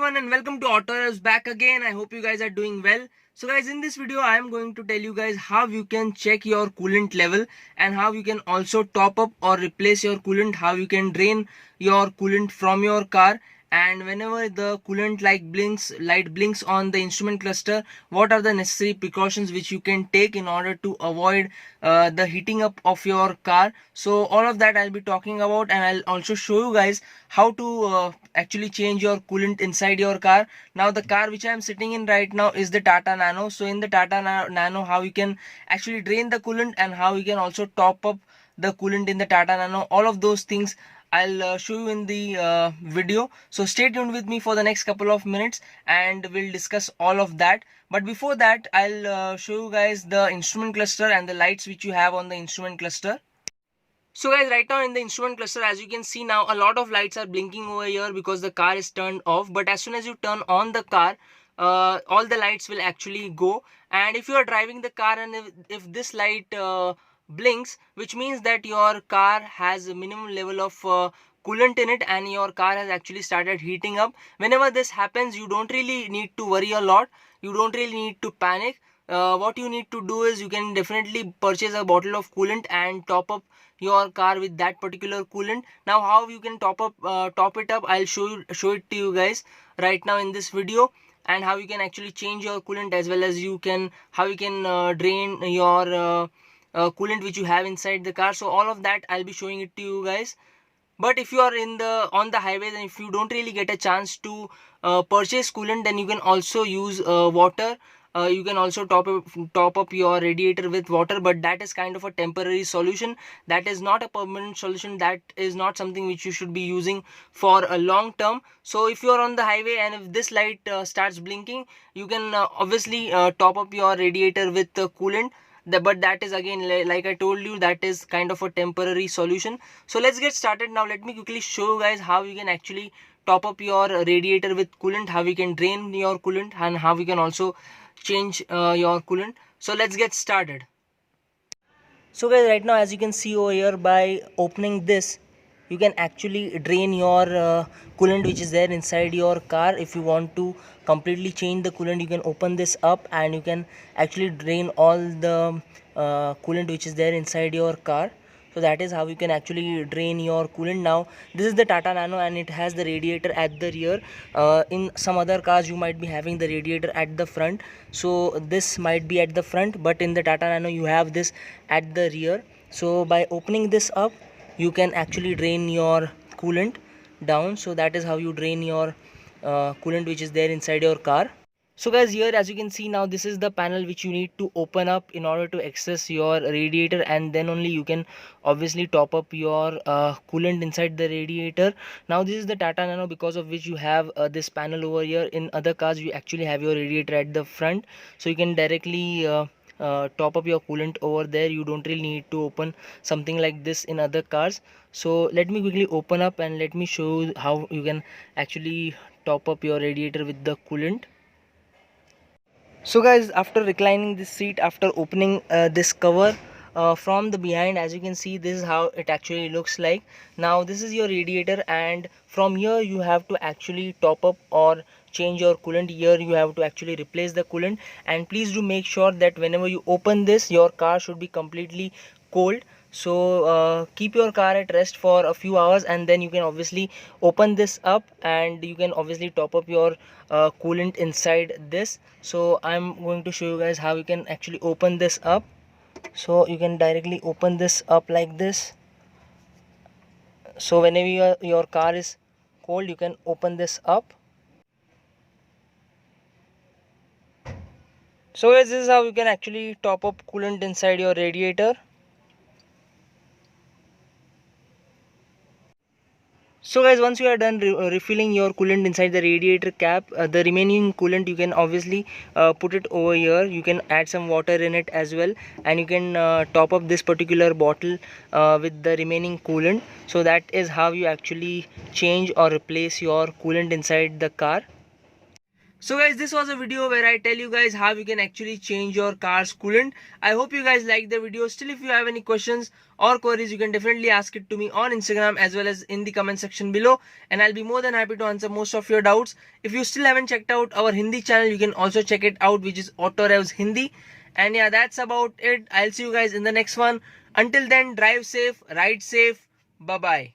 everyone and welcome to AutoRevzz back again. I hope you guys are doing well. So guys, in this video I am going to tell you guys how you can check your coolant level and how you can also top up or replace your coolant, how you can drain your coolant from your car, and whenever the coolant light blinks on the instrument cluster, what are the necessary precautions which you can take in order to avoid the heating up of your car. So all of that I'll be talking about, and I'll also show you guys how to actually change your coolant inside your car. Now the car which I'm sitting in right now is the Tata Nano. So in the Tata Nano, how you can actually drain the coolant and how you can also top up the coolant in the Tata Nano, all of those things I'll show you in the video. So stay tuned with me for the next couple of minutes and we'll discuss all of that. But before that, I'll show you guys the instrument cluster and the lights which you have on the instrument cluster. So guys, right now in the instrument cluster, as you can see now, a lot of lights are blinking over here because the car is turned off. But as soon as you turn on the car, all the lights will actually go. And if you are driving the car and if this light blinks, which means that your car has a minimum level of coolant in it and your car has actually started heating up. Whenever this happens, you don't really need to worry a lot. You don't really need to panic. What you need to do is you can definitely purchase a bottle of coolant and top up your car with that particular coolant. Now how you can top it up, I'll show it to you guys right now in this video, and how you can actually change your coolant, as well as how you can drain your coolant which you have inside the car. So all of that I'll be showing it to you guys. But if you are on the highway, then if you don't really get a chance to purchase coolant, then you can also use water. You can also top up your radiator with water, but that is kind of a temporary solution. That is not a permanent solution. That is not something which you should be using for a long term. So if you are on the highway and if this light starts blinking, you can obviously top up your radiator with coolant. But that is, again, like I told you, that is kind of a temporary solution. So let's get started. Now let me quickly show you guys how you can actually top up your radiator with coolant, how you can drain your coolant, and how you can also change your coolant. So let's get started. So guys, right now as you can see over here, by opening this, you can actually drain your coolant which is there inside your car. If you want to completely change the coolant, you can open this up and you can actually drain all the coolant which is there inside your car. So that is how you can actually drain your coolant. Now this is the Tata Nano and it has the radiator at the rear. In some other cars you might be having the radiator at the front, so this might be at the front, but in the Tata Nano you have this at the rear. So by opening this up, you can actually drain your coolant down. So that is how you drain your coolant which is there inside your car. So guys, here as you can see now, this is the panel which you need to open up in order to access your radiator, and then only you can obviously top up your coolant inside the radiator. Now this is the Tata Nano, because of which you have this panel over here. In other cars you actually have your radiator at the front, so you can directly top up your coolant over there. You don't really need to open something like this in other cars. So let me quickly open up and let me show you how you can actually top up your radiator with the coolant. So guys, after reclining this seat, after opening this cover from the behind, as you can see, this is how it actually looks like. Now this is your radiator, and from here you have to actually top up or change your coolant. Here you have to actually replace the coolant, and please do make sure that whenever you open this, your car should be completely cold. So keep your car at rest for a few hours, and then you can obviously open this up and you can obviously top up your coolant inside this. So I'm going to show you guys how you can actually open this up. So you can directly open this up like this. So whenever your car is cold, you can open this up. So guys, this is how you can actually top up coolant inside your radiator. So guys, once you are done refilling your coolant inside the radiator cap, the remaining coolant you can obviously put it over here. You can add some water in it as well, and you can top up this particular bottle with the remaining coolant. So that is how you actually change or replace your coolant inside the car. So guys, this was a video where I tell you guys how you can actually change your car's coolant. I hope you guys liked the video. Still, if you have any questions or queries, you can definitely ask it to me on Instagram as well as in the comment section below, and I'll be more than happy to answer most of your doubts. If you still haven't checked out our Hindi channel, you can also check it out, which is AutoRevzz Hindi. And yeah, that's about it. I'll see you guys in the next one. Until then, drive safe, ride safe. Bye bye.